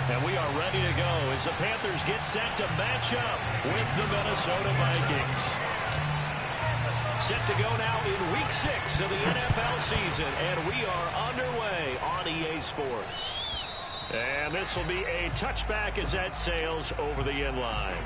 And we are ready to go as the Panthers get set to match up with the Minnesota Vikings. Set to go now in Week 6 of the NFL season, and we are underway on EA Sports. And this will be a touchback as that sails over the end line.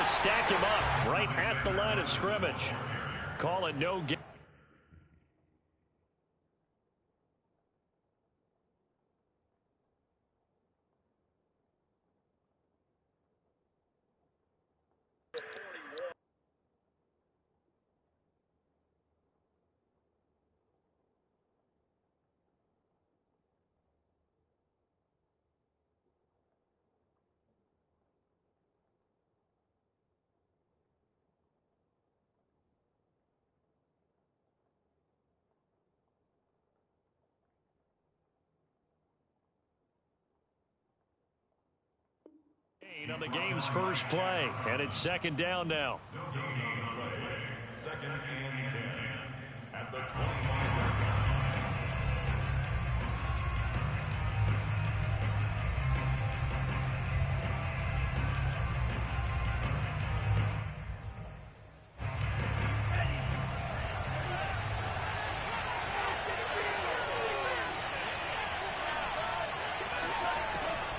Stack him up right at the line of scrimmage. Call it no game. On the game's first play, and it's second down now. Second and 10 at the 21-yard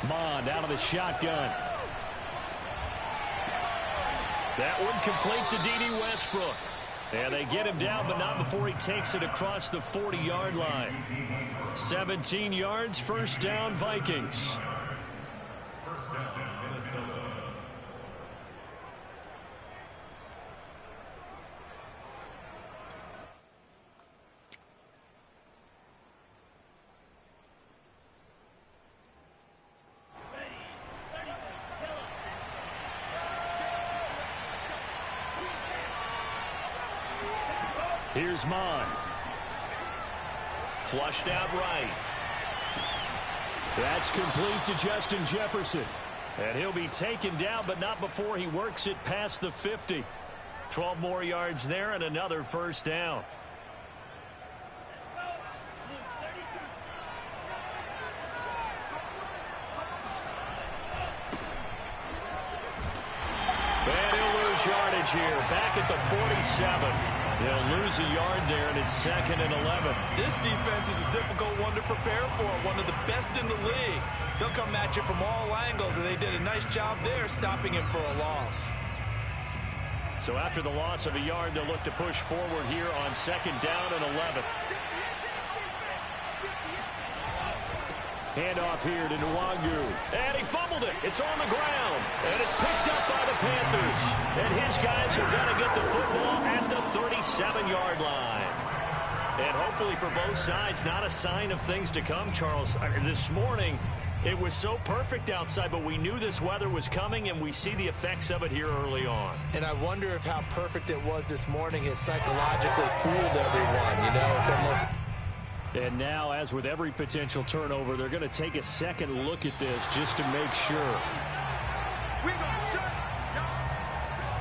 Mond out of the shotgun. That one complete to D.D. Westbrook. And they get him down, but not before he takes it across the 40-yard line. 17 yards, first down, Vikings. First down, Minnesota. Here's Mond. Flushed out right. That's complete to Justin Jefferson. And he'll be taken down, but not before he works it past the 50. 12 more yards there and another first down. And he'll lose yardage here. Back at the 47. They'll lose a yard there, and it's second and 11. This defense is a difficult one to prepare for, one of the best in the league. They'll come at you from all angles, and they did a nice job there stopping him for a loss. So after the loss of a yard, they'll look to push forward here on second down and 11. Handoff here to Nwangu. And he fumbled it. It's on the ground. And it's picked up by the Panthers. And his guys are going to get the football at the 37-yard line. And hopefully for both sides, not a sign of things to come, Charles. This morning, it was so perfect outside, but we knew this weather was coming, and we see the effects of it here early on. And I wonder if how perfect it was this morning has psychologically fooled everyone. You know, it's almost... And now, as with every potential turnover, they're going to take a second look at this just to make sure.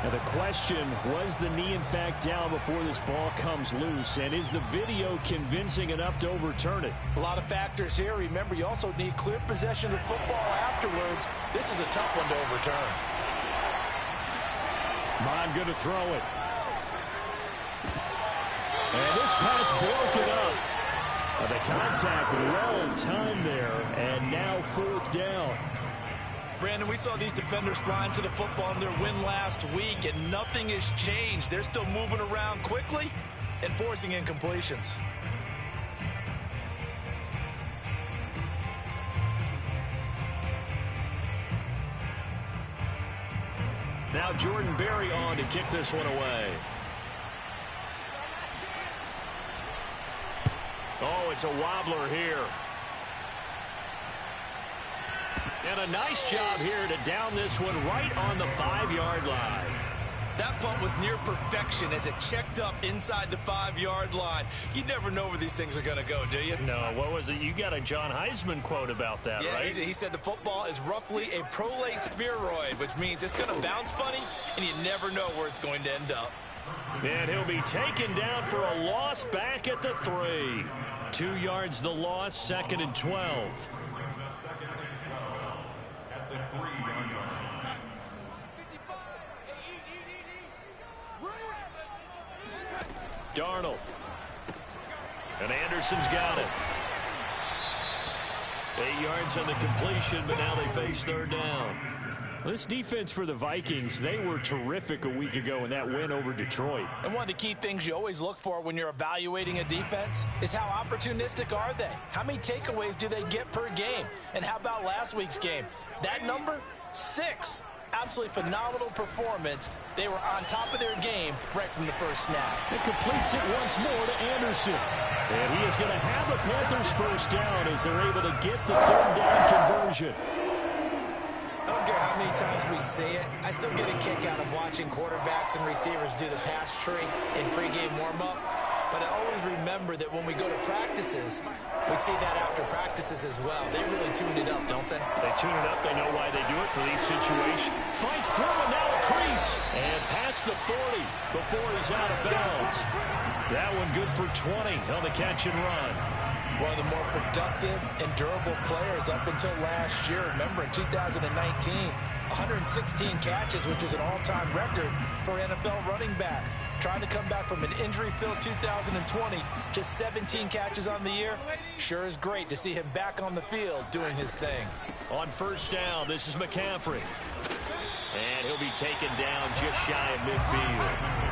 Now the question, was the knee in fact down before this ball comes loose? And is the video convincing enough to overturn it? A lot of factors here. Remember, you also need clear possession of football afterwards. This is a tough one to overturn. Mond going to throw it. And this pass broken up. The contact well timed there, and now fourth down. Brandon, we saw these defenders flying to the football in their win last week, and nothing has changed. They're still moving around quickly and forcing incompletions. Now Jordan Berry on to kick this one away. Oh, it's a wobbler here. And a nice job here to down this one right on the 5-yard line. That punt was near perfection as it checked up inside the 5-yard line. You never know where these things are going to go, do you? No, what was it? You got a John Heisman quote about that, yeah, right? He said the football is roughly a prolate spheroid, which means it's going to bounce funny, and you never know where it's going to end up. And he'll be taken down for a loss back at the 3. 2 yards the loss, 2nd and 12. At the 3-yard line. Darnold. And Anderson's got it. 8 yards on the completion, but now they face 3rd down. This defense for the Vikings, they were terrific a week ago in that win over Detroit. And one of the key things you always look for when you're evaluating a defense is how opportunistic are they? How many takeaways do they get per game? And how about last week's game? That number? 6. Absolutely phenomenal performance. They were on top of their game right from the first snap. It completes it once more to Anderson. And he is going to have a Panthers first down as they're able to get the 3rd down conversion. I don't care how many times we say it, I still get a kick out of watching quarterbacks and receivers do the pass tree in pregame warm-up. But I always remember that when we go to practices, we see that after practices as well. They really tune it up, don't they? They tune it up. They know why they do it for these situations. Fights through and now a crease. And past the 40 before he's out of bounds. That one good for 20 on the catch and run. One of the more productive and durable players up until last year. Remember, in 2019, 116 catches, which was an all-time record for NFL running backs. Trying to come back from an injury-filled 2020, just 17 catches on the year. Sure is great to see him back on the field doing his thing. On first down, this is McCaffrey. And he'll be taken down just shy of midfield.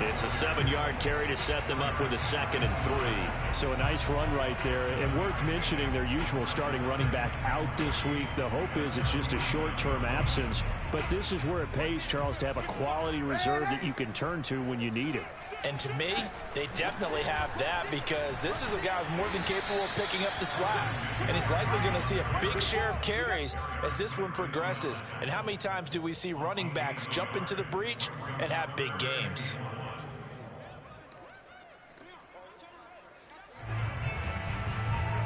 It's a 7-yard carry to set them up with a 2nd and 3. So a nice run right there. And worth mentioning, their usual starting running back out this week. The hope is it's just a short-term absence. But this is where it pays, Charles, to have a quality reserve that you can turn to when you need it. And to me, they definitely have that because this is a guy who's more than capable of picking up the slack. And he's likely going to see a big share of carries as this one progresses. And how many times do we see running backs jump into the breach and have big games?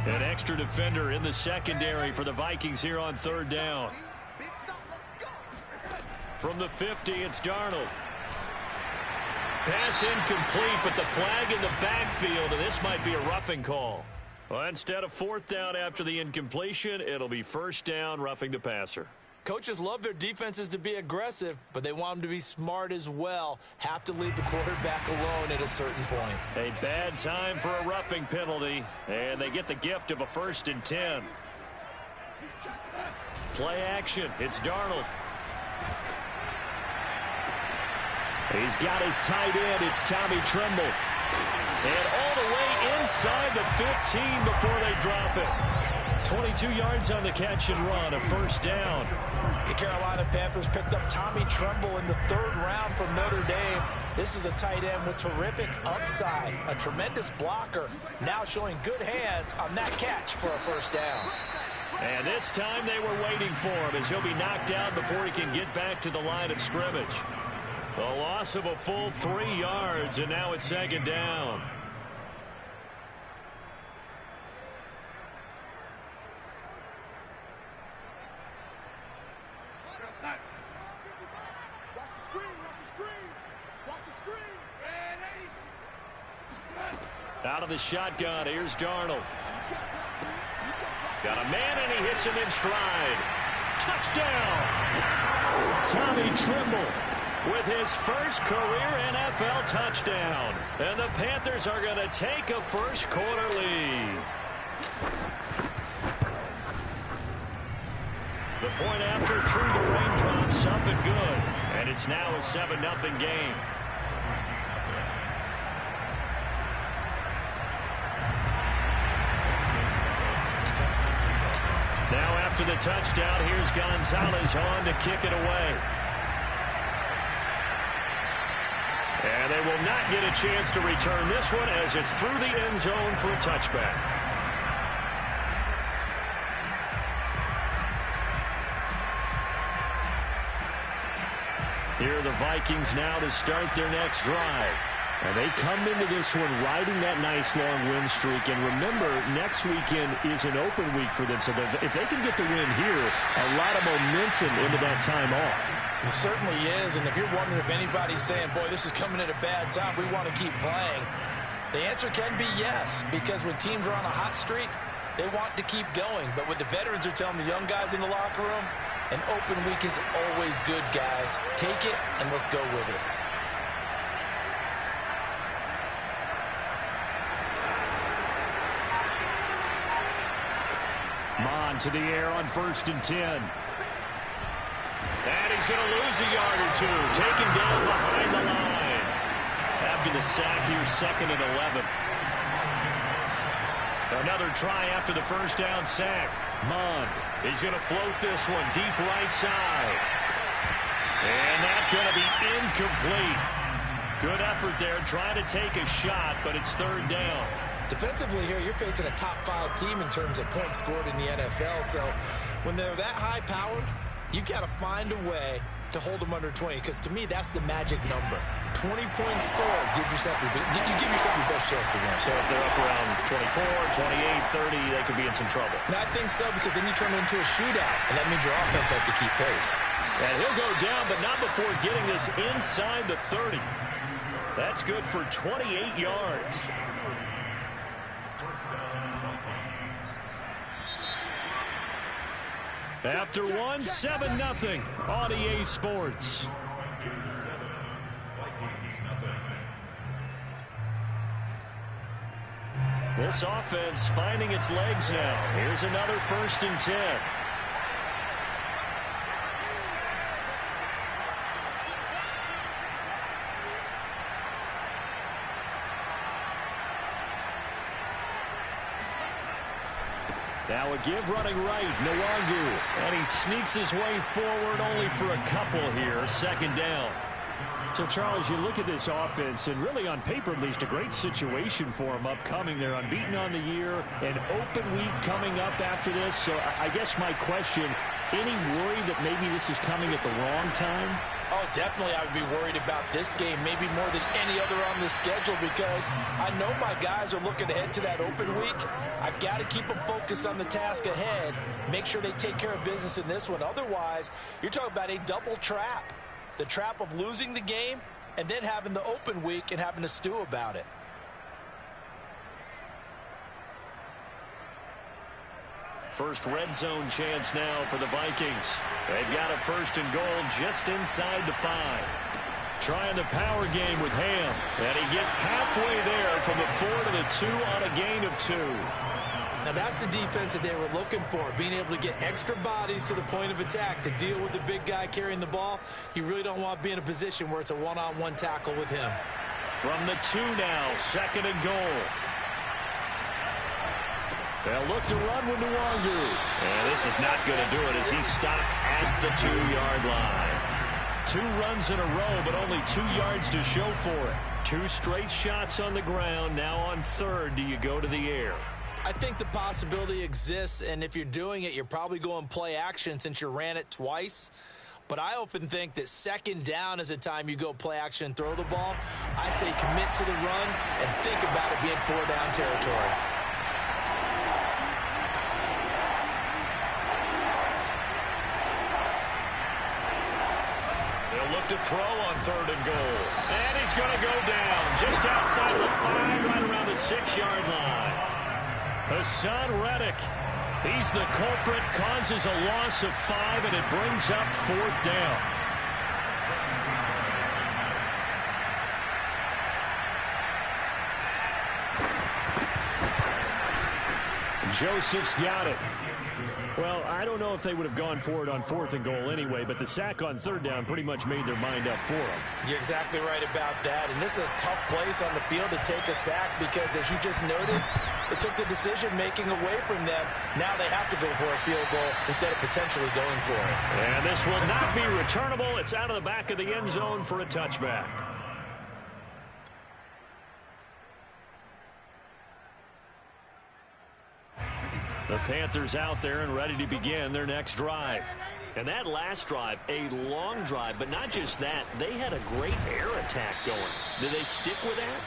An extra defender in the secondary for the Vikings here on 3rd down. From the 50, it's Darnold. Pass incomplete, but the flag in the backfield, and this might be a roughing call. Well, instead of 4th down after the incompletion, it'll be 1st down, roughing the passer. Coaches love their defenses to be aggressive, but they want them to be smart as well. Have to leave the quarterback alone at a certain point. A bad time for a roughing penalty, and they get the gift of a 1st and 10. Play action. It's Darnold. He's got his tight end. It's Tommy Tremble. And all the way inside the 15 before they drop it. 22 yards on the catch and run, a 1st down. The Carolina Panthers picked up Tommy Tremble in the 3rd round from Notre Dame. This is a tight end with terrific upside, a tremendous blocker, now showing good hands on that catch for a 1st down. And this time they were waiting for him as he'll be knocked down before he can get back to the line of scrimmage. A loss of a full 3 yards, and now it's 2nd down. Out of the shotgun, here's Darnold. Got a man, and he hits him in stride. Touchdown! Tommy Tremble with his first career NFL touchdown. And the Panthers are going to take a first-quarter lead. The point after through the raindrops, up and good. And it's now a 7-0 game. Now after the touchdown, here's Gonzalez on to kick it away. And they will not get a chance to return this one as it's through the end zone for a touchback. Here are the Vikings now to start their next drive. And they come into this one riding that nice long win streak. And remember, next weekend is an open week for them. So if they can get the win here, a lot of momentum into that time off. It certainly is. And if you're wondering if anybody's saying, boy, this is coming at a bad time, we want to keep playing, the answer can be yes. Because when teams are on a hot streak, they want to keep going. But what the veterans are telling the young guys in the locker room, an open week is always good, guys. Take it and let's go with it. Mon to the air on 1st and 10. And he's going to lose a yard or two. Taken down behind the line. After the sack here, 2nd and 11. Another try after the first down sack. Mon, he's going to float this one deep right side. And that's going to be incomplete. Good effort there, trying to take a shot, but it's 3rd down. Defensively here, you're facing a top 5 team in terms of points scored in the NFL. So when they're that high-powered, you've got to find a way to hold them under 20. Because to me, that's the magic number. 20-point score gives yourself you give yourself your best chance to win. So if they're up around 24, 28, 30, they could be in some trouble. And I think so, because then you turn it into a shootout, and that means your offense has to keep pace. And he'll go down, but not before getting this inside the 30. That's good for 28 yards. After one, 7-0 on EA Sports. This offense finding its legs now. Here's another 1st and 10. Now a give running right, Nwangu. And he sneaks his way forward only for a couple here. 2nd down. So, Charles, you look at this offense, and really on paper at least, a great situation for them upcoming. They're unbeaten on the year, an open week coming up after this. So I guess my question, any worry that maybe this is coming at the wrong time? Oh, definitely I would be worried about this game, maybe more than any other on the schedule, because I know my guys are looking ahead to that open week. I've got to keep them focused on the task ahead, make sure they take care of business in this one. Otherwise, you're talking about a double trap. The trap of losing the game and then having the open week and having to stew about it. First red zone chance now for the Vikings. They've got a 1st and goal just inside the 5. Trying the power game with Ham. And he gets halfway there from the 4 to the 2 on a gain of 2. Now that's the defense that they were looking for, being able to get extra bodies to the point of attack to deal with the big guy carrying the ball. You really don't want to be in a position where it's a one-on-one tackle with him. From the 2 now, 2nd and goal. They'll look to run with Nwangu. And this is not going to do it as he's stopped at the 2-yard line. 2 runs in a row, but only 2 yards to show for it. 2 straight shots on the ground. Now on 3rd, do you go to the air? I think the possibility exists, and if you're doing it, you're probably going play action since you ran it twice. But I often think that 2nd down is a time you go play action and throw the ball. I say commit to the run and think about it being 4-down territory. They'll look to throw on 3rd and goal. And he's going to go down just outside of the 5, right around the 6-yard line. Hassan Reddick, he's the culprit, causes a loss of 5, and it brings up 4th down. Joseph's got it. Well, I don't know if they would have gone for it on 4th and goal anyway, but the sack on 3rd down pretty much made their mind up for them. You're exactly right about that, and this is a tough place on the field to take a sack because, as you just noted, it took the decision-making away from them. Now they have to go for a field goal instead of potentially going for it. And this will not be returnable. It's out of the back of the end zone for a touchback. The Panthers out there and ready to begin their next drive. And that last drive, a long drive, but not just that. They had a great air attack going. Do they stick with that?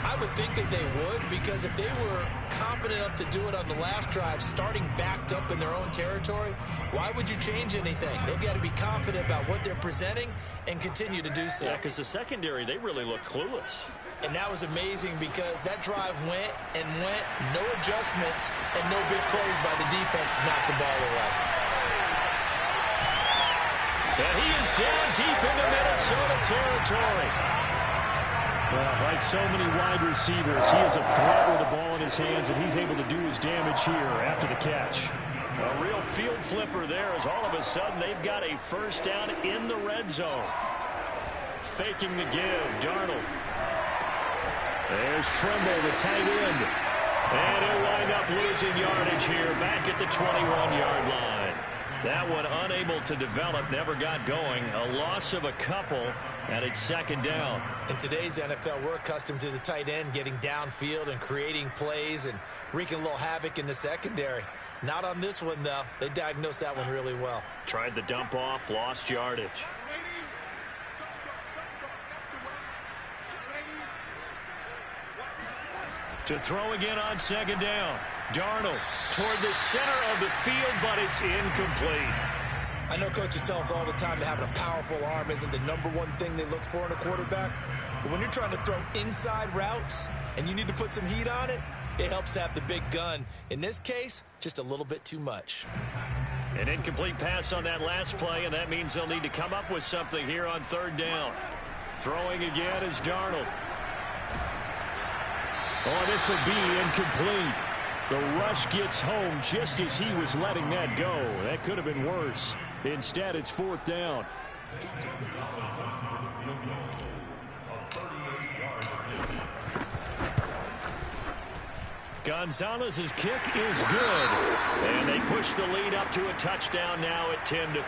I would think that they would, because if they were confident enough to do it on the last drive, starting backed up in their own territory, why would you change anything? They've got to be confident about what they're presenting and continue to do so. Yeah, because the secondary, they really looked clueless. And that was amazing because that drive went and went, no adjustments, and no big plays by the defense to knock the ball away. And he is down deep into Minnesota territory. Well, like so many wide receivers, he is a threat with the ball in his hands, and he's able to do his damage here after the catch. A real field flipper there as all of a sudden they've got a first down in the red zone. Faking the give, Darnold. There's Tremble, the tight end. And he'll wind up losing yardage here back at the 21-yard line. That one unable to develop, never got going. A loss of a couple, and it's second down. In today's NFL, we're accustomed to the tight end getting downfield and creating plays and wreaking a little havoc in the secondary. Not on this one, though. They diagnosed that one really well. Tried the dump off, lost yardage. To throw again on second down. Darnold toward the center of the field, but it's incomplete. I know coaches tell us all the time that having a powerful arm isn't the number one thing they look for in a quarterback. But when you're trying to throw inside routes and you need to put some heat on it, it helps have the big gun. In this case, just a little bit too much. An incomplete pass on that last play, and that means they'll need to come up with something here on third down. Throwing again is Darnold. Oh, this will be incomplete. The rush gets home just as he was letting that go. That could have been worse. Instead, it's fourth down. Gonzalez's kick is good. And they push the lead up to a touchdown now at 10-3.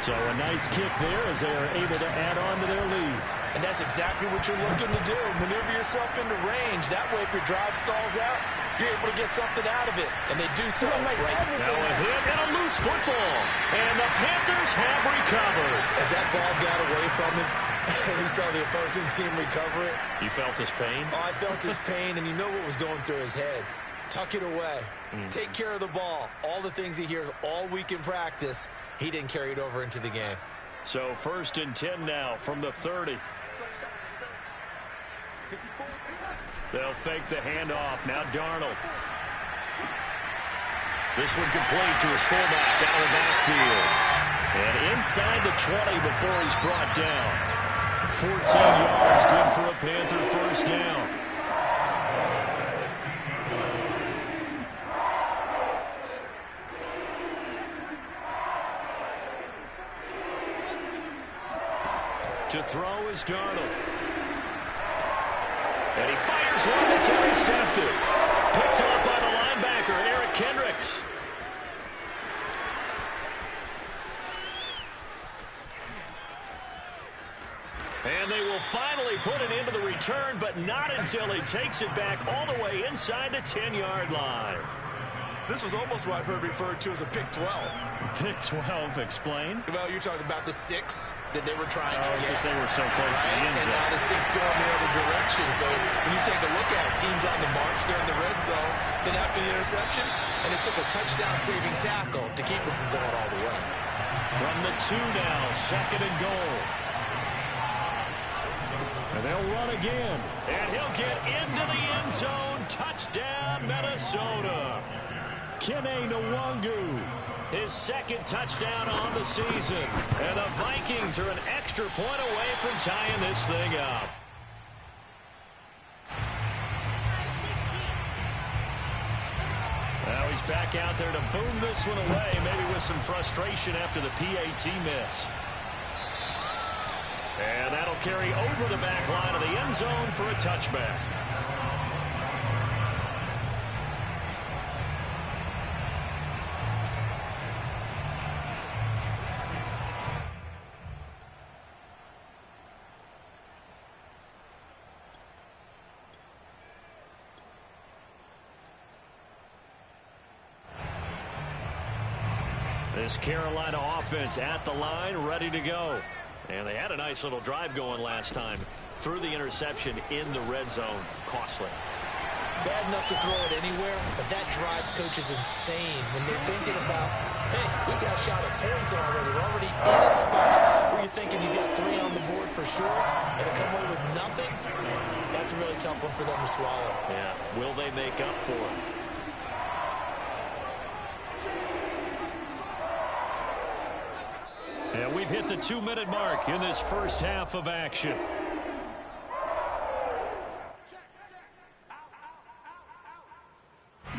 So a nice kick there as they are able to add on to their lead. And that's exactly what you're looking to do. Maneuver yourself into range. That way, if your drive stalls out, you're able to get something out of it. And they do so. Now a hit and a loose football. And the Panthers have recovered. As that ball got away from him, and he saw the opposing team recover it. You felt his pain? Oh, I felt his pain, and you know what was going through his head. Tuck it away. Take care of the ball. All the things he hears all week in practice, he didn't carry it over into the game. So 1st and 10 now from the 30. They'll fake the handoff. Now Darnold. This one complete to his fullback out of the backfield. And inside the 20 before he's brought down. 14 yards, good for a Panther first down. To throw is Darnold. And he fires one that's intercepted. Picked off by the linebacker, Eric Kendricks. And they will finally put it into the return, but not until he takes it back all the way inside the 10-yard line. This was almost what I've heard referred to as a pick 12. Pick 12, explain. Well, you're talking about the 6 that they were trying to get. Because they were so close to the end And zone. now the 6 going the other direction. So when you take a look at it, teams on the march, they're in the red zone. Then after the interception, and it took a touchdown-saving tackle to keep it from going all the way. From the 2 now, 2nd and goal. And they'll run again. And he'll get into the end zone. Touchdown, Minnesota. Kene Nwangu. His 2nd touchdown on the season. And the Vikings are an extra point away from tying this thing up. Now he's back out there to boom this one away, maybe with some frustration after the PAT miss. And that'll carry over the back line of the end zone for a touchback. This Carolina offense at the line, ready to go. And they had a nice little drive going last time. Threw the interception in the red zone. Costly. Bad enough to throw it anywhere, but that drives coaches insane when they're thinking about, hey, we got a shot at points already. We're already in a spot where you're thinking you got 3 on the board for sure, and to come away with nothing, that's a really tough one for them to swallow. Yeah, will they make up for it? And we've hit the 2-minute mark in this first half of action.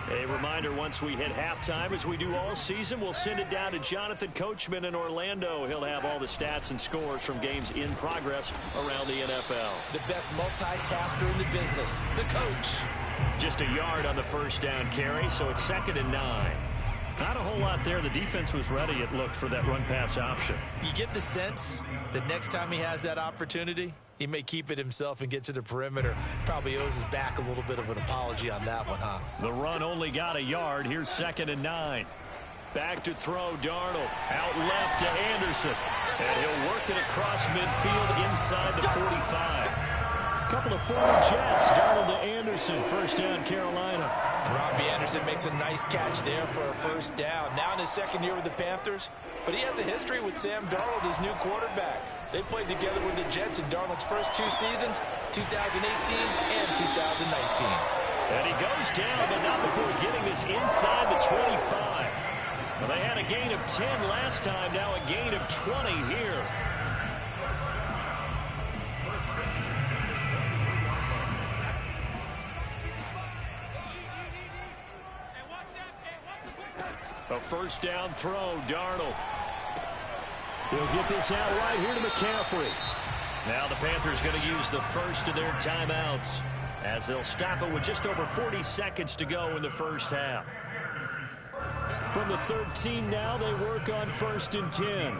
A reminder, once we hit halftime, as we do all season, we'll send it down to Jonathan Coachman in Orlando. He'll have all the stats and scores from games in progress around the NFL. The best multitasker in the business, the coach. Just a yard on the first down carry, so it's 2nd and 9. Not a whole lot there. The defense was ready, it looked, for that run-pass option. You get the sense that next time he has that opportunity, he may keep it himself and get to the perimeter. Probably owes his back a little bit of an apology on that one, huh? The run only got a yard. Here's 2nd and 9. Back to throw, Darnold. Out left to Anderson. And he'll work it across midfield inside the 45. Couple of former Jets. Darnold to Anderson. First down, Carolina. And Robbie Anderson makes a nice catch there for a first down. Now in his 2nd year with the Panthers, but he has a history with Sam Darnold, his new quarterback. They played together with the Jets in Darnold's first 2 seasons, 2018 and 2019. And he goes down, but not before getting this inside the 25. Well, they had a gain of 10 last time, now a gain of 20 here. A first down throw, Darnold. He'll get this out right here to McCaffrey. Now the Panthers going to use the first of their timeouts as they'll stop it with just over 40 seconds to go in the first half. From the 13 now, they work on 1st and 10.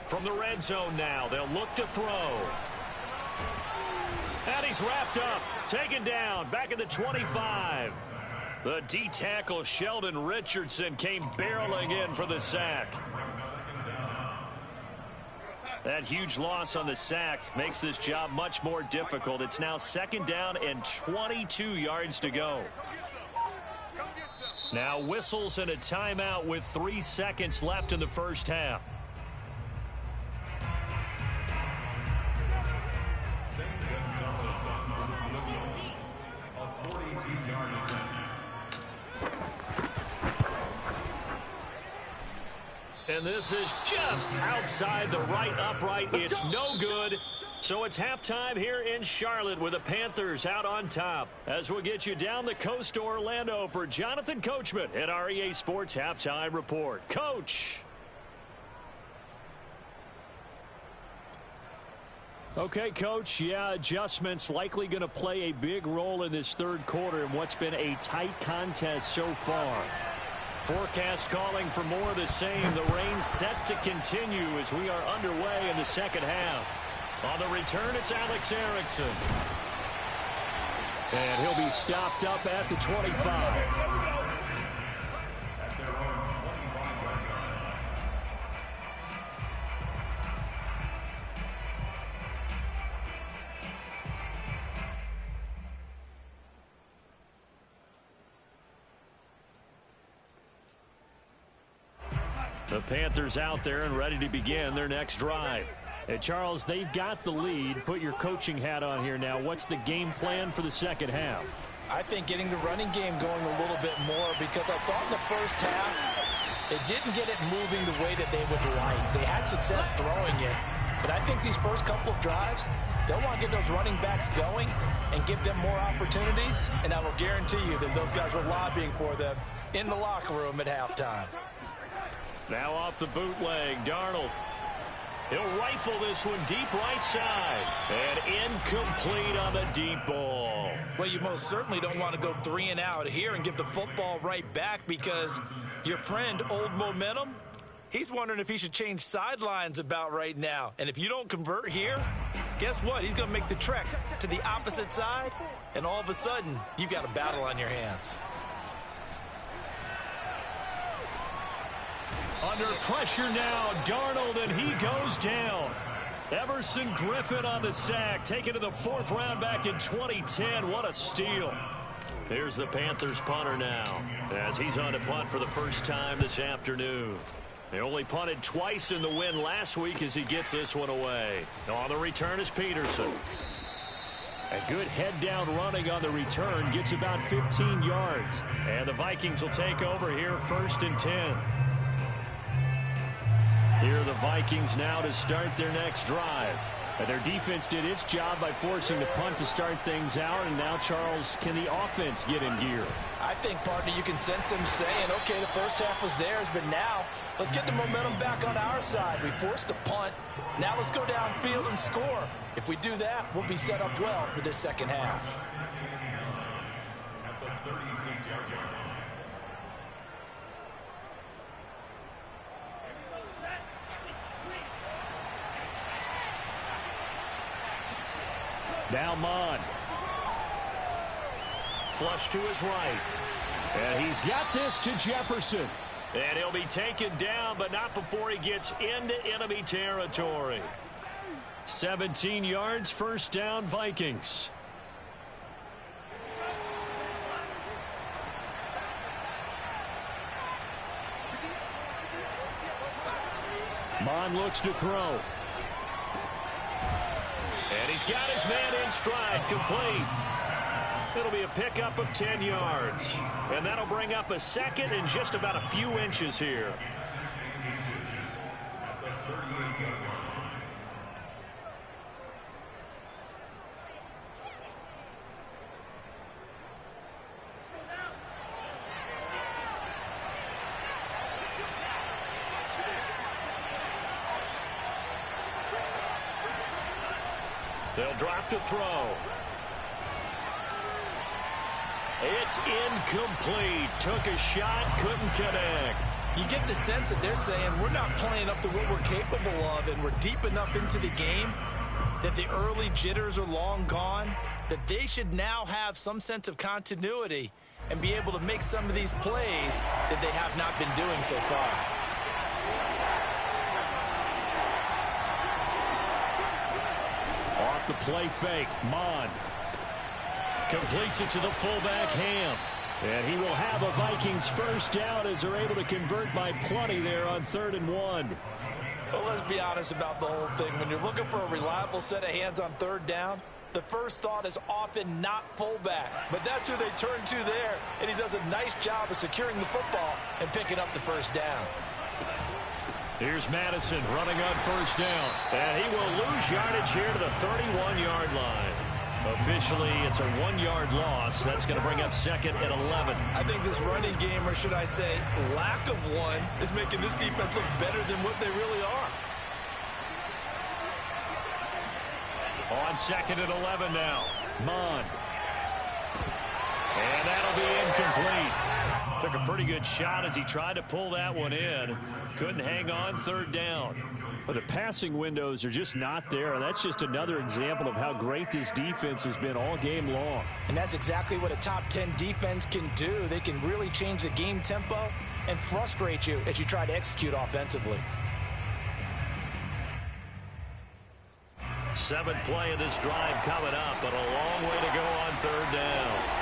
From the red zone now, they'll look to throw. And he's wrapped up, taken down, back at the 25. The D-tackle Sheldon Richardson came barreling in for the sack. That huge loss on the sack makes this job much more difficult. It's now 2nd down and 22 yards to go. Now whistles and a timeout with 3 seconds left in the first half. And this is just outside the right upright. It's no good. So it's halftime here in Charlotte with the Panthers out on top. As we'll get you down the coast to Orlando for Jonathan Coachman at our EA Sports Halftime Report. Coach. Okay, Coach, yeah, adjustments likely going to play a big role in this 3rd quarter in what's been a tight contest so far. Forecast calling for more of the same. The rain set to continue as we are underway in the 2nd half. On the return, it's Alex Erickson. And he'll be stopped up at the 25. The Panthers out there and ready to begin their next drive. And Charles, they've got the lead. Put your coaching hat on here now. What's the game plan for the 2nd half? I think getting the running game going a little bit more, because I thought in the first half they didn't get it moving the way that they would like. They had success throwing it, but I think these first couple of drives, they'll want to get those running backs going and give them more opportunities, and I will guarantee you that those guys were lobbying for them in the locker room at halftime. Now off the bootleg, Darnold. He'll rifle this one deep right side. And incomplete on the deep ball. Well, you most certainly don't want to go 3 and out here and give the football right back, because your friend, Old Momentum, he's wondering if he should change sidelines about right now. And if you don't convert here, guess what? He's going to make the trek to the opposite side, and all of a sudden, you've got a battle on your hands. Under pressure now, Darnold, and he goes down. Everson Griffin on the sack, taken to the 4th round back in 2010. What a steal. Here's the Panthers punter now, as he's on to punt for the first time this afternoon. They only punted twice in the win last week as he gets this one away. On the return is Peterson. A good head-down running on the return, gets about 15 yards. And the Vikings will take over here 1st and 10. Here are the Vikings now to start their next drive. And their defense did its job by forcing the punt to start things out. And now, Charles, can the offense get in gear? I think, partner, you can sense them saying, okay, the first half was theirs, but now let's get the momentum back on our side. We forced a punt. Now let's go downfield and score. If we do that, we'll be set up well for this second half. At the 36-yard line. Now Mon. Flush to his right. And he's got this to Jefferson. And he'll be taken down, but not before he gets into enemy territory. 17 yards, 1st down, Vikings. Mon looks to throw. And he's got his man in stride, complete. It'll be a pickup of 10 yards. And that'll bring up a second and just about a few inches here. At the 38-yard line. They'll drop to throw. It's incomplete. Took a shot, couldn't connect. You get the sense that they're saying we're not playing up to what we're capable of, and we're deep enough into the game that the early jitters are long gone, that they should now have some sense of continuity and be able to make some of these plays that they have not been doing so far. Off the play fake, Mon. Completes it to the fullback, Ham. And he will have a Vikings 1st down as they're able to convert by plenty there on 3rd and 1. Well, let's be honest about the whole thing. When you're looking for a reliable set of hands on 3rd down, the first thought is often not fullback. But that's who they turn to there, and he does a nice job of securing the football and picking up the 1st down. Here's Madison running on 1st down. And he will lose yardage here to the 31-yard line. Officially, it's a 1-yard loss. That's going to bring up 2nd and 11. I think this running game, or should I say lack of one, is making this defense look better than what they really are. On 2nd and 11 now. Mon. And that'll be incomplete. Took a pretty good shot as he tried to pull that one in. Couldn't hang on 3rd down. But the passing windows are just not there. That's just another example of how great this defense has been all game long. And that's exactly what a top 10 defense can do. They can really change the game tempo and frustrate you as you try to execute offensively. 7th play of this drive coming up, but a long way to go on 3rd down.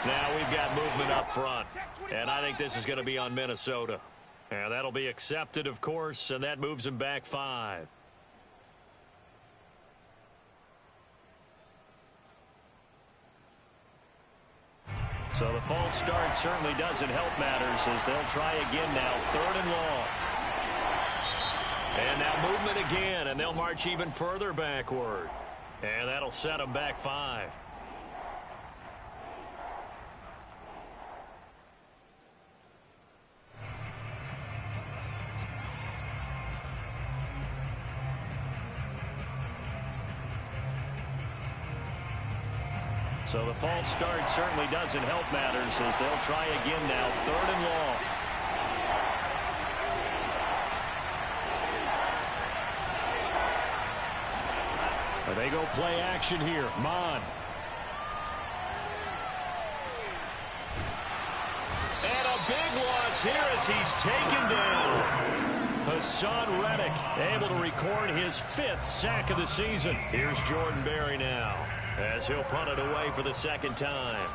Now we've got movement up front, and I think this is going to be on Minnesota. And that'll be accepted, of course, and that moves them back 5. So the false start certainly doesn't help matters as they'll try again now, 3rd and long. And now movement again, and they'll march even further backward. And that'll set them back 5. So the false start certainly doesn't help matters as they'll try again now, 3rd and long. They go play action here. Mon. And a big loss here as he's taken down. Hassan Reddick able to record his 5th sack of the season. Here's Jordan Berry now as he'll punt it away for the 2nd time.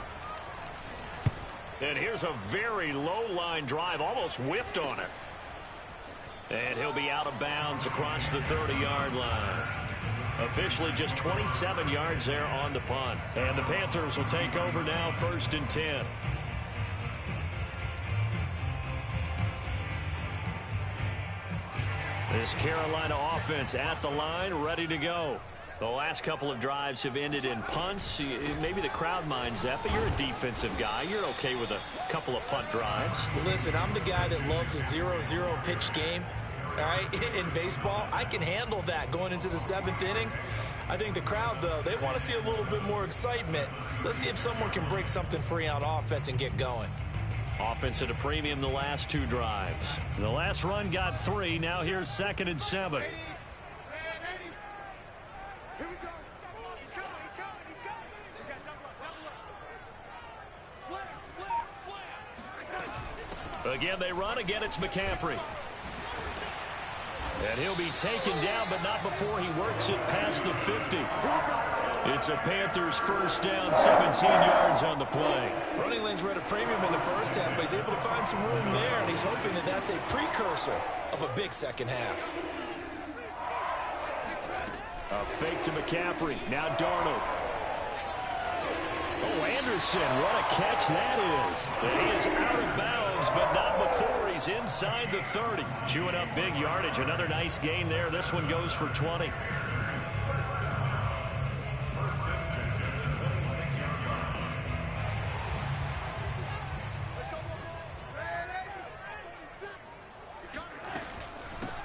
And here's a very low line drive, almost whiffed on it. And he'll be out of bounds across the 30-yard line. Officially just 27 yards there on the punt. And the Panthers will take over now, 1st and 10. This Carolina offense at the line, ready to go. The last couple of drives have ended in punts. Maybe the crowd minds that, but you're a defensive guy. You're okay with a couple of punt drives. Listen, I'm the guy that loves a 0-0 pitch game. All right, in baseball, I can handle that going into the 7th inning. I think the crowd, though, they want to see a little bit more excitement. Let's see if someone can break something free on offense and get going. Offense at a premium the last 2 drives. The last run got 3. Now here's 2nd and 7. Again, they run. Again, it's McCaffrey. And he'll be taken down, but not before he works it past the 50. It's a Panthers 1st down, 17 yards on the play. Running lanes were at a premium in the first half, but he's able to find some room there, and he's hoping that that's a precursor of a big second half. A fake to McCaffrey. Now Darnold. Oh, Anderson, what a catch that is. And he is out of bounds, but not before he's inside the 30. Chewing up big yardage. Another nice gain there. This one goes for 20.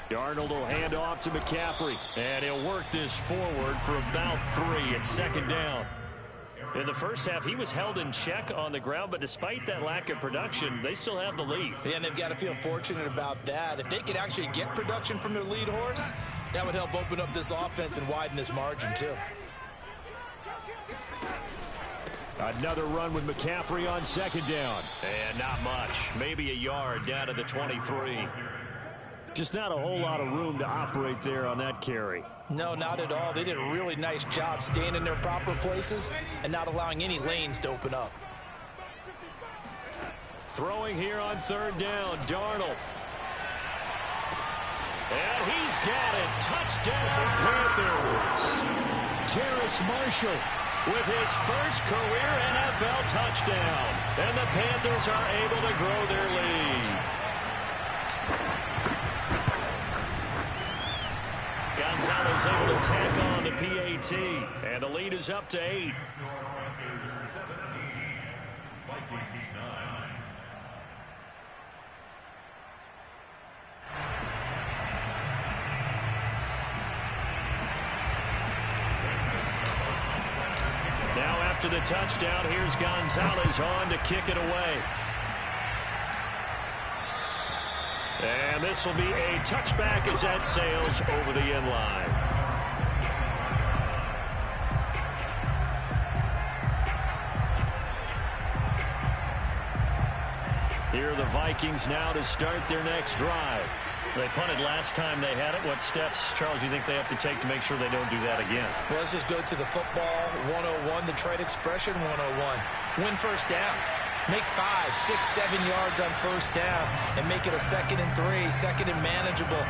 Darnold will hand off to McCaffrey. And he'll work this forward for about 3 at 2nd down. In the first half, he was held in check on the ground, but despite that lack of production, they still have the lead. Yeah, and they've got to feel fortunate about that. If they could actually get production from their lead horse, that would help open up this offense and widen this margin, too. Another run with McCaffrey on 2nd down. And not much. Maybe a yard down to the 23. Just not a whole lot of room to operate there on that carry. No, not at all. They did a really nice job staying in their proper places and not allowing any lanes to open up. Throwing here on 3rd down, Darnold. And he's got it. Touchdown, Panthers. Terrace Marshall with his first career NFL touchdown. And the Panthers are able to grow their lead. Gonzalez able to tack on the PAT. And the lead is up to 8. Now after the touchdown, here's Gonzalez on to kick it away. And this will be a touchback as that sails over the end line. Here are the Vikings now to start their next drive. They punted last time they had it. What steps, Charles, do you think they have to take to make sure they don't do that again? Well, let's just go to the football 101, the trade expression 101. Win first down. Make 5, 6, 7 yards on first down and make it a 2nd and 3, 2nd and manageable.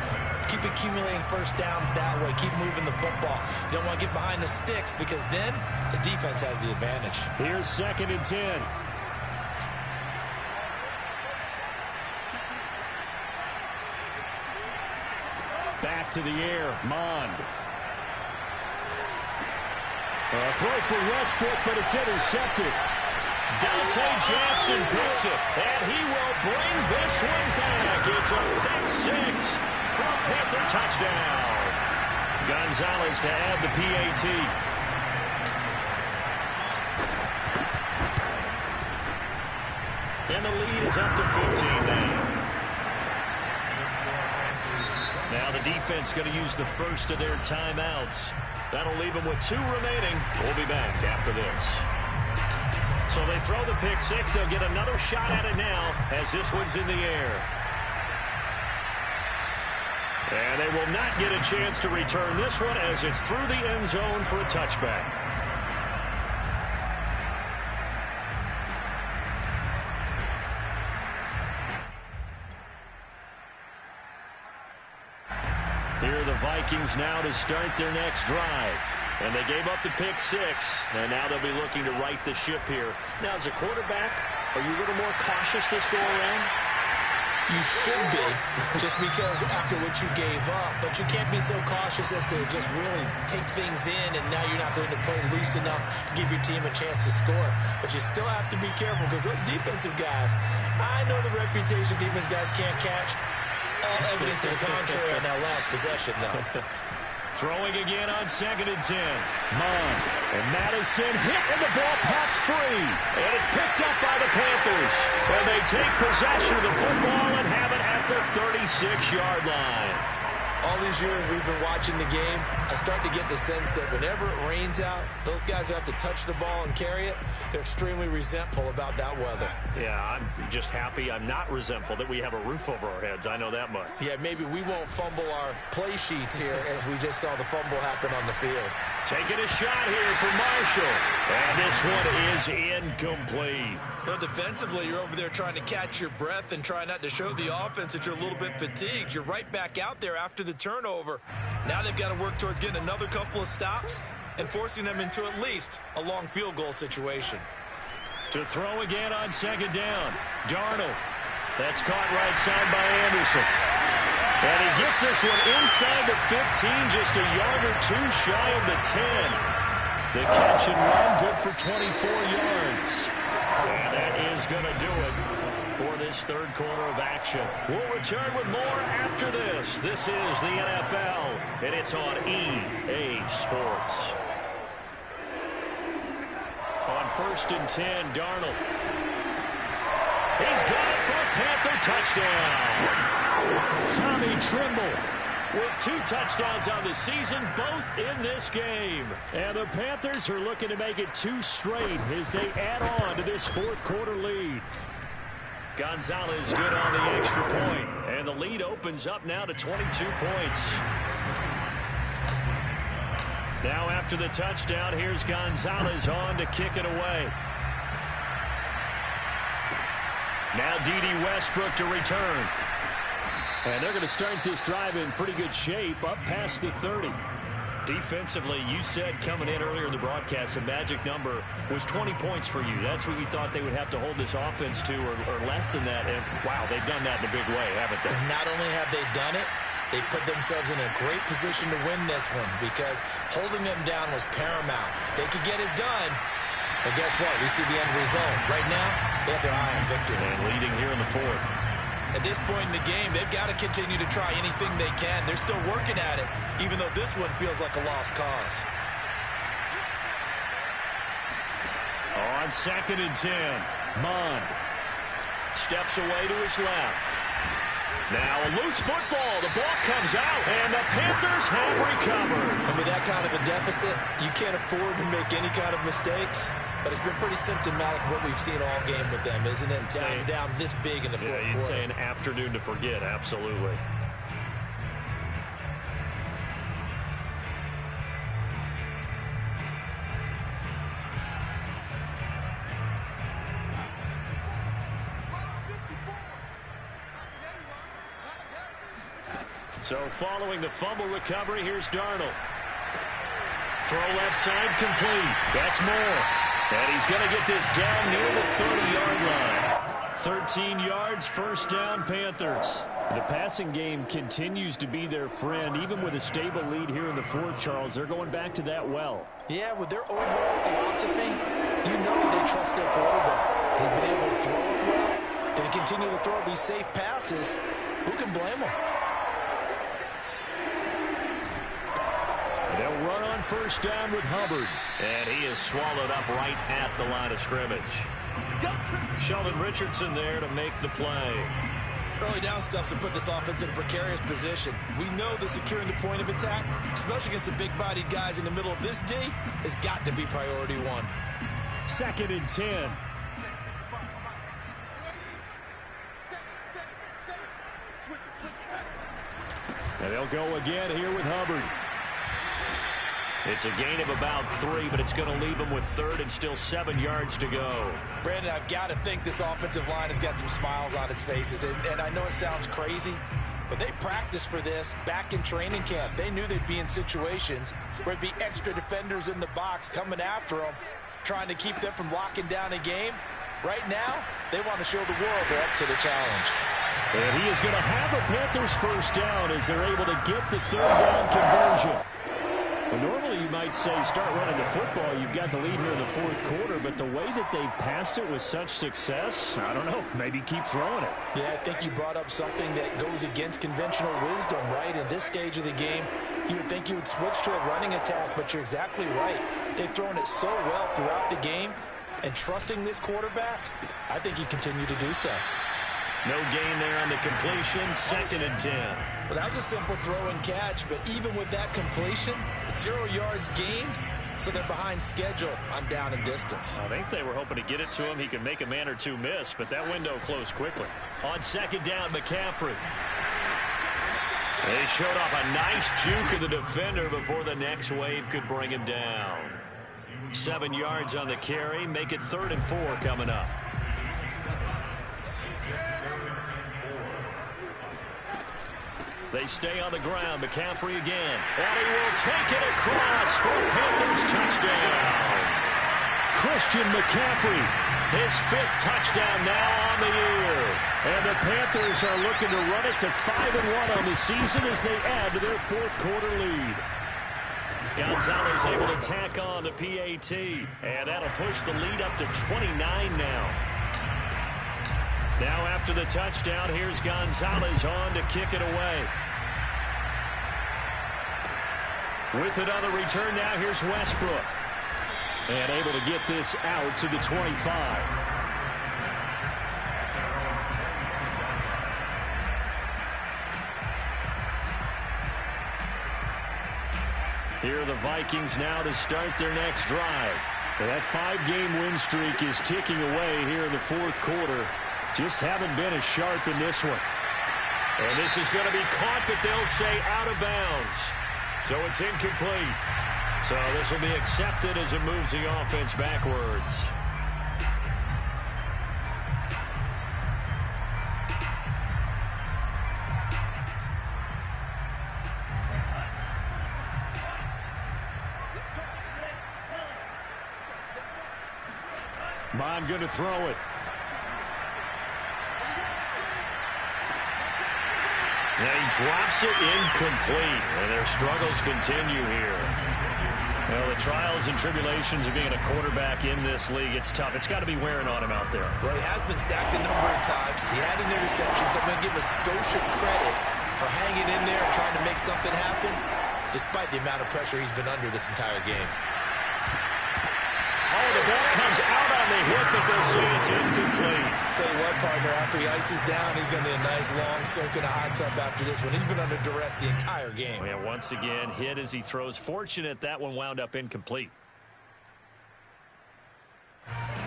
Keep accumulating first downs that way. Keep moving the football. You don't want to get behind the sticks because then the defense has the advantage. Here's 2nd and 10. Back to the air, Mond. A throw for Westbrook, but it's intercepted. Dante Jackson picks it, and he will bring this one back. It's a pick 6 for a Panther touchdown. Gonzalez to add the PAT. And the lead is up to 15 now. Now the defense going to use the first of their timeouts. That'll leave them with 2 remaining. We'll be back after this. So they throw the pick six. They'll get another shot at it now as this one's in the air. And they will not get a chance to return this one as it's through the end zone for a touchback. Here are the Vikings now to start their next drive. And they gave up the pick six, and now they'll be looking to right the ship here. Now, as a quarterback, are you a little more cautious this go-around? You should be, just because after what you gave up. But you can't be so cautious as to just really take things in, and now you're not going to play loose enough to give your team a chance to score. But you still have to be careful because those defensive guys, I know the reputation defense guys can't catch. All evidence to the contrary on that last possession, though. Throwing again on 2nd and 10. Mond and Madison hit, and the ball pops free. And it's picked up by the Panthers. And they take possession of the football and have it at their 36-yard line. All these years we've been watching the game, I start to get the sense that whenever it rains out, those guys who have to touch the ball and carry it, they're extremely resentful about that weather. Yeah, I'm just happy I'm not resentful that we have a roof over our heads. I know that much. Yeah, maybe we won't fumble our play sheets here as we just saw the fumble happen on the field. Taking a shot here for Marshall. And this one is incomplete. Well, defensively, you're over there trying to catch your breath and try not to show the offense that you're a little bit fatigued. You're right back out there after the turnover. Now they've got to work towards getting another couple of stops and forcing them into at least a long field goal situation. To throw again on 2nd down. Darnold. That's caught right side by Anderson. And he gets this one inside the 15, just a yard or 2 shy of the 10. The catch and run, good for 24 yards. And that is going to do it for this third quarter of action. We'll return with more after this. This is the NFL, and it's on EA Sports. On 1st and 10, Darnold. He's got it for a Panther touchdown. Tommy Tremble with 2 touchdowns on the season, both in this game. And the Panthers are looking to make it 2 straight as they add on to this fourth quarter lead. Gonzalez good on the extra point, and the lead opens up now to 22 points. Now after the touchdown, here's Gonzalez on to kick it away. Now D.D. Westbrook to return. And they're going to start this drive in pretty good shape, up past the 30. Defensively, you said coming in earlier in the broadcast, the magic number was 20 points for you. That's what you thought they would have to hold this offense to, or less than that. And, wow, they've done that in a big way, haven't they? Not only have they done it, they put themselves in a great position to win this one because holding them down was paramount. If they could get it done, well, guess what? We see the end result. Right now, they have their eye on victory. And leading here in the fourth. At this point in the game, they've got to continue to try anything they can. They're still working at it, even though this one feels like a lost cause. On 2nd and 10, Mond steps away to his left. Now a loose football. The ball comes out, and the Panthers have recovered. And with that kind of a deficit, you can't afford to make any kind of mistakes. But it's been pretty symptomatic of what we've seen all game with them, isn't it? Down this big in the fourth quarter. You'd say an afternoon to forget, absolutely. So following the fumble recovery, here's Darnold. Throw left side complete. That's Moore. And he's going to get this down near the 30-yard line. 13 yards, first down, Panthers. The passing game continues to be their friend. Even with a stable lead here in the fourth, Charles, they're going back to that well. Yeah, with their overall philosophy, you know they trust their quarterback. He's been able to throw it well. They continue to throw these safe passes. Who can blame them? They'll run on first down with Hubbard. And he is swallowed up right at the line of scrimmage. Sheldon Richardson there to make the play. Early down stuffs will put this offense in a precarious position. We know that securing the point of attack, especially against the big-bodied guys in the middle of this D, has got to be priority one. 2nd and 10. And they'll go again here with Hubbard. It's a gain of about 3, but it's going to leave them with 3rd and still 7 yards to go. Brandon, I've got to think this offensive line has got some smiles on its faces. And I know it sounds crazy, but they practiced for this back in training camp. They knew they'd be in situations where there'd be extra defenders in the box coming after them, trying to keep them from locking down a game. Right now, they want to show the world they're up to the challenge. And he is going to have a Panthers first down as they're able to get the 3rd down conversion. Well, normally you might say start running the football. You've got the lead here in the 4th quarter, but the way that they've passed it with such success, I don't know, maybe keep throwing it. Yeah, I think you brought up something that goes against conventional wisdom, right? In this stage of the game, you would think you would switch to a running attack, but you're exactly right. They've thrown it so well throughout the game, and trusting this quarterback, I think you continue to do so. No gain there on the completion, 2nd and 10. Well, that was a simple throw and catch, but even with that completion, 0 yards gained, so they're behind schedule on down and distance. I think they were hoping to get it to him. He could make a man or two miss, but that window closed quickly. On 2nd down, McCaffrey. They showed off a nice juke of the defender before the next wave could bring him down. 7 yards on the carry, make it 3rd and 4 coming up. They stay on the ground. McCaffrey again. And he will take it across for a Panthers touchdown. Christian McCaffrey. His 5th touchdown now on the year. And the Panthers are looking to run it to 5-1 on the season as they add to their 4th quarter lead. Gonzalez able to tack on the PAT. And that'll push the lead up to 29 now. Now after the touchdown, here's Gonzalez on to kick it away. With another return now, here's Westbrook. And able to get this out to the 25. Here are the Vikings now to start their next drive. Well, that 5-game win streak is ticking away here in the 4th quarter. Just haven't been as sharp in this one. And this is going to be caught, but they'll say out of bounds. So it's incomplete. So this will be accepted as it moves the offense backwards. Bond going to throw it. Yeah, he drops it incomplete, and their struggles continue here. Well, the trials and tribulations of being a quarterback in this league, it's tough. It's got to be wearing on him out there. Well, he has been sacked a number of times. He had an interception, so I'm going to give him a skosh of credit for hanging in there and trying to make something happen, despite the amount of pressure he's been under this entire game. Oh, the ball comes out on the hit, but they'll say it's incomplete. Tell you what, partner, after he ices down, he's going to need a nice long soak in a hot tub after this one. He's been under duress the entire game. Yeah, once again, hit as he throws. Fortunate that one wound up incomplete.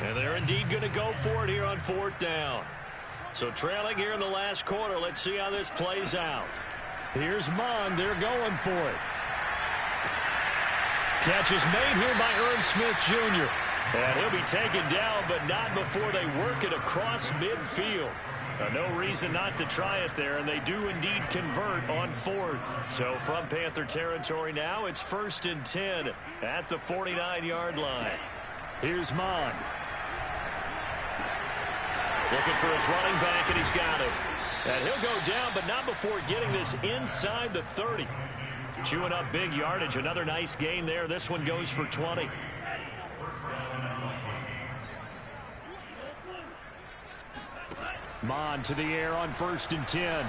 And they're indeed going to go for it here on 4th down. So trailing here in the last quarter. Let's see how this plays out. Here's Mond. They're going for it. Catch is made here by Irv Smith Jr. And he'll be taken down, but not before they work it across midfield. No reason not to try it there, and they do indeed convert on 4th. So from Panther territory now, it's 1st and 10 at the 49-yard line. Here's Mond. Looking for his running back, and he's got him. And he'll go down, but not before getting this inside the 30. Chewing up big yardage. Another nice gain there. This one goes for 20. Mond to the air on 1st and 10.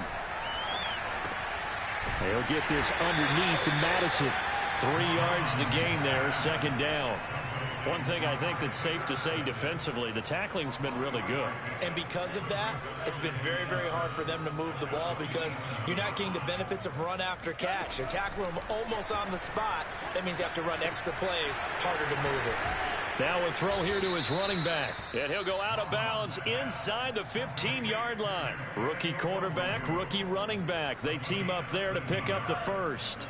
They'll get this underneath to Madison. 3 yards the gain there, 2nd down. One thing I think that's safe to say defensively, the tackling's been really good. And because of that, it's been very, very hard for them to move the ball because you're not getting the benefits of run after catch. They're tackling them almost on the spot. That means you have to run extra plays, harder to move it. Now a throw here to his running back. And he'll go out of bounds inside the 15-yard line. Rookie quarterback, rookie running back. They team up there to pick up the first.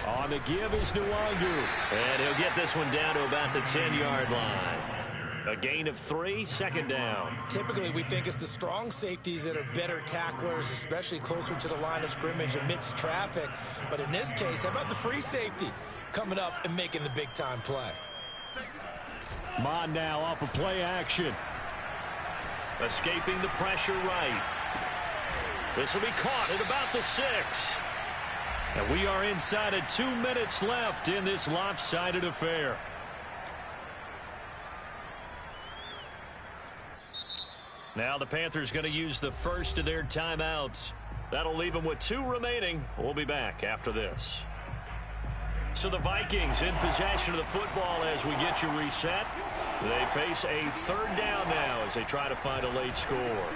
On the give is Nwangu. And he'll get this one down to about the 10-yard line. A gain of 3, second down. Typically, we think it's the strong safeties that are better tacklers, especially closer to the line of scrimmage amidst traffic. But in this case, how about the free safety coming up and making the big-time play? Mon now off of play action. Escaping the pressure right. This will be caught at about the 6. And we are inside of 2 minutes left in this lopsided affair. Now the Panthers going to use the first of their timeouts. That'll leave them with 2 remaining. We'll be back after this. So the Vikings in possession of the football as we get you reset. They face a third down now as they try to find a late score.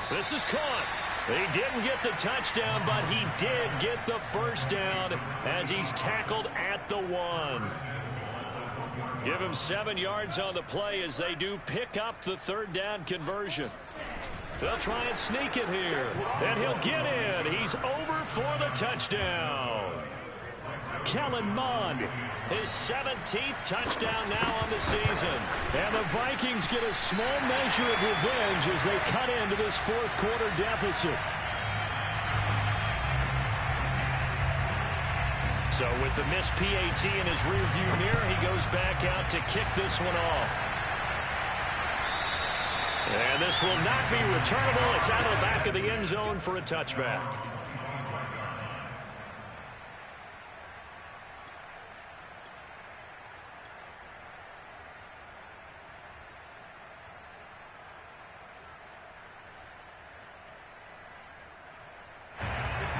This is caught. He didn't get the touchdown, but he did get the first down as he's tackled at the 1. Give him 7 yards on the play as they do pick up the third down conversion. They'll try and sneak it here, and he'll get in. He's over for the touchdown. Kellen Mond, his 17th touchdown now on the season. And the Vikings get a small measure of revenge as they cut into this fourth quarter deficit. So with the missed PAT in his rearview mirror, he goes back out to kick this one off. And this will not be returnable. It's out of the back of the end zone for a touchback.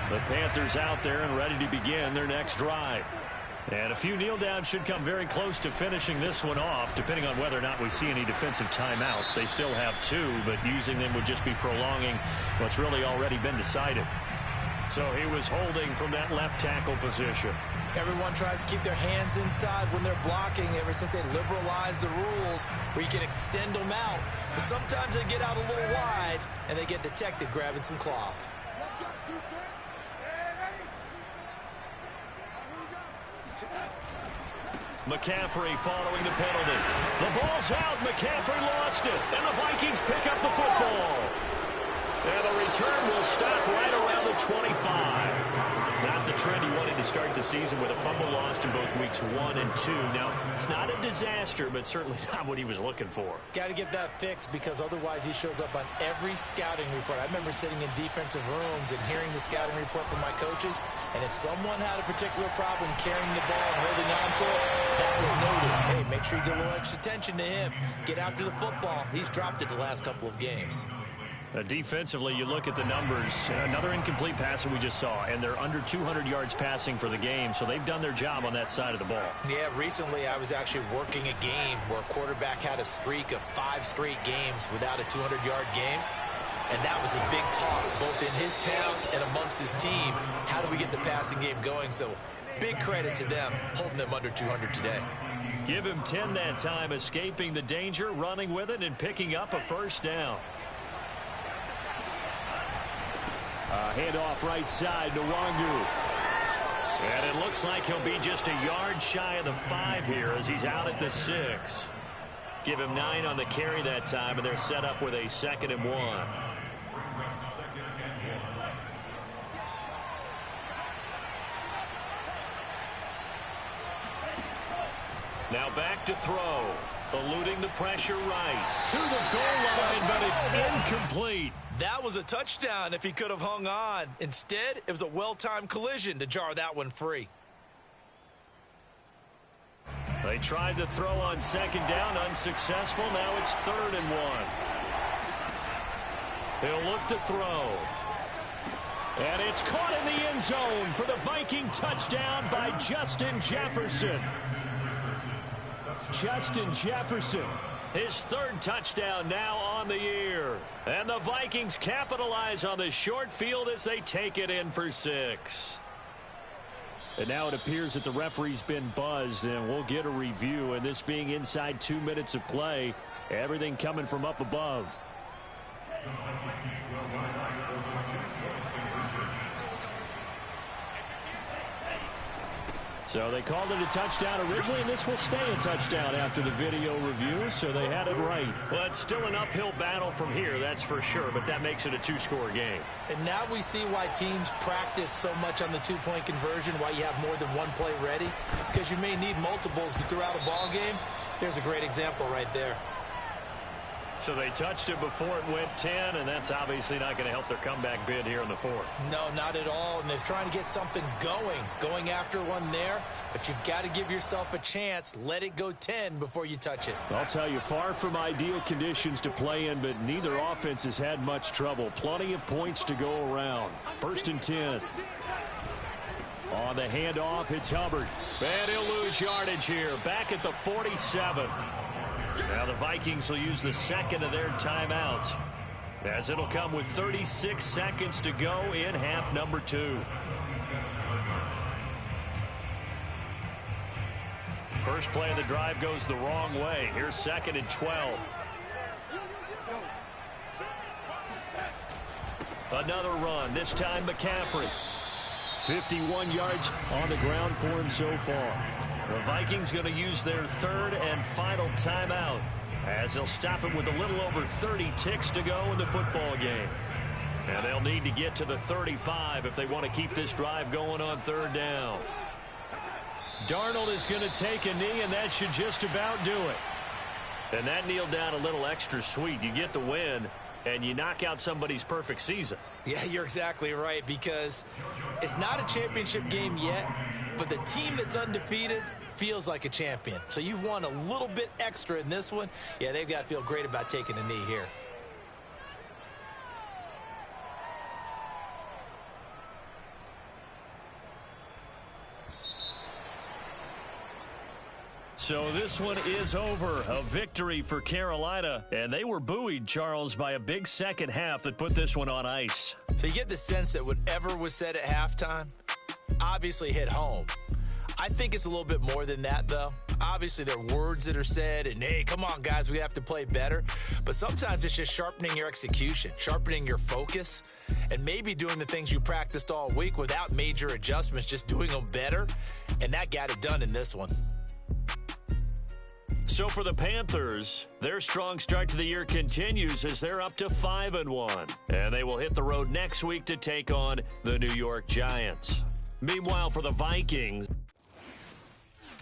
The Panthers out there and ready to begin their next drive. And a few kneel downs should come very close to finishing this one off, depending on whether or not we see any defensive timeouts. They still have 2, but using them would just be prolonging what's really already been decided. So he was holding from that left tackle position. Everyone tries to keep their hands inside when they're blocking ever since they liberalized the rules where you can extend them out. But sometimes they get out a little wide and they get detected grabbing some cloth. McCaffrey following the penalty. The ball's out. McCaffrey lost it. And the Vikings pick up the football. And the return will stop right around the 25. Not the trend he wanted to start the season with a fumble lost in both weeks 1 and 2. Now, it's not a disaster, but certainly not what he was looking for. Got to get that fixed because otherwise he shows up on every scouting report. I remember sitting in defensive rooms and hearing the scouting report from my coaches, and if someone had a particular problem carrying the ball and holding on to it, that was noted. Hey, make sure you get a little extra attention to him. Get after the football. He's dropped it the last couple of games. Defensively, you look at the numbers. Another incomplete pass that we just saw, and they're under 200 yards passing for the game, so they've done their job on that side of the ball. Yeah, recently I was actually working a game where a quarterback had a streak of 5 straight games without a 200-yard game, and that was a big talk, both in his town and amongst his team. How do we get the passing game going? So big credit to them, holding them under 200 today. Give him 10 that time, escaping the danger, running with it, and picking up a first down. Handoff right side to Nwangu. And it looks like he'll be just a yard shy of the 5 here as he's out at the 6. Give him 9 on the carry that time, and they're set up with a 2nd and 1. Now back to throw. Eluding the pressure right. To the goal line, but it's incomplete. That was a touchdown if he could have hung on. Instead, it was a well-timed collision to jar that one free. They tried to throw on 2nd down, unsuccessful. Now it's 3rd and 1. He'll look to throw. And it's caught in the end zone for the Viking touchdown by Justin Jefferson. Justin Jefferson. His third touchdown now on the year. And the Vikings capitalize on the short field as they take it in for 6. And now it appears that the referee's been buzzed, and we'll get a review. And this being inside 2 minutes of play, everything coming from up above. So they called it a touchdown originally, and this will stay a touchdown after the video review, so they had it right. Well, it's still an uphill battle from here, that's for sure, but that makes it a 2-score game. And now we see why teams practice so much on the two-point conversion, why you have more than one play ready, because you may need multiples throughout a ball game. There's a great example right there. So they touched it before it went 10, and that's obviously not going to help their comeback bid here in the fourth. No, not at all, and they're trying to get something going after one there, but you've got to give yourself a chance. Let it go 10 before you touch it. I'll tell you, far from ideal conditions to play in, but neither offense has had much trouble. Plenty of points to go around. 1st and 10. On the handoff, it's Hubbard. And he'll lose yardage here, back at the 47. Now the Vikings will use the second of their timeouts, as it'll come with 36 seconds to go in half number 2. First play of the drive goes the wrong way. Here's 2nd and 12. Another run, this time McCaffrey. 51 yards on the ground for him so far. The Vikings going to use their third and final timeout, as they'll stop it with a little over 30 ticks to go in the football game. And they'll need to get to the 35 if they want to keep this drive going on 3rd down. Darnold is going to take a knee, and that should just about do it. And that kneeled down a little extra sweet. You get the win, and you knock out somebody's perfect season. Yeah, you're exactly right, because it's not a championship game yet, but the team that's undefeated feels like a champion. So you've won a little bit extra in this one. Yeah, they've got to feel great about taking a knee here. So this one is over. A victory for Carolina. And they were buoyed, Charles, by a big second half that put this one on ice. So you get the sense that whatever was said at halftime obviously hit home. I think it's a little bit more than that, though. Obviously, there are words that are said, and, hey, come on, guys, we have to play better. But sometimes it's just sharpening your execution, sharpening your focus, and maybe doing the things you practiced all week without major adjustments, just doing them better. And that got it done in this one. So for the Panthers, their strong start to the year continues as they're up to 5-1. And they will hit the road next week to take on the New York Giants. Meanwhile, for the Vikings,